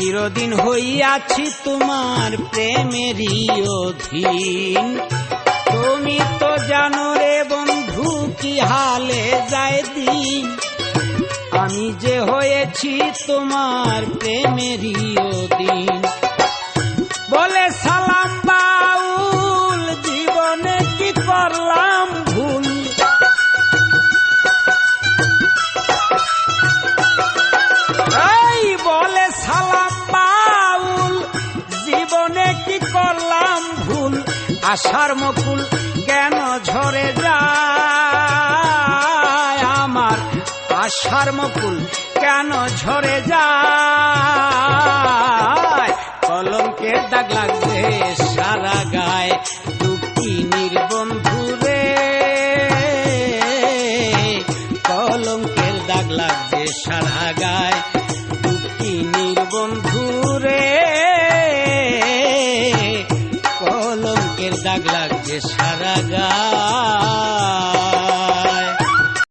চিরদিন হইয়াছি তোমার প্রেমেরই অধীন। তুমি তো জানো রে বন্ধু কি হালে যায় দিন, আমি যে হয়েছি তোমার প্রেমেরই অধীন। বলে সালাম বাউল জীবনে কি করলাম ভুল, এই বলে সালাম বাউল জীবনে কি করলাম ভুল, আশার মুকুল কেন ঝরে যায় আমার, আশার মুকুল কেন ঝরে যায়, কলঙ্কের দাগ লাগছে সারা গায়ে দুঃখিনীর বন্ধু রে, কলঙ্কের দাগ লাগছে সারা গায়ে দুঃখিনীর বন্ধু রে, কলঙ্কের দাগ লাগছে সারা গায়ে।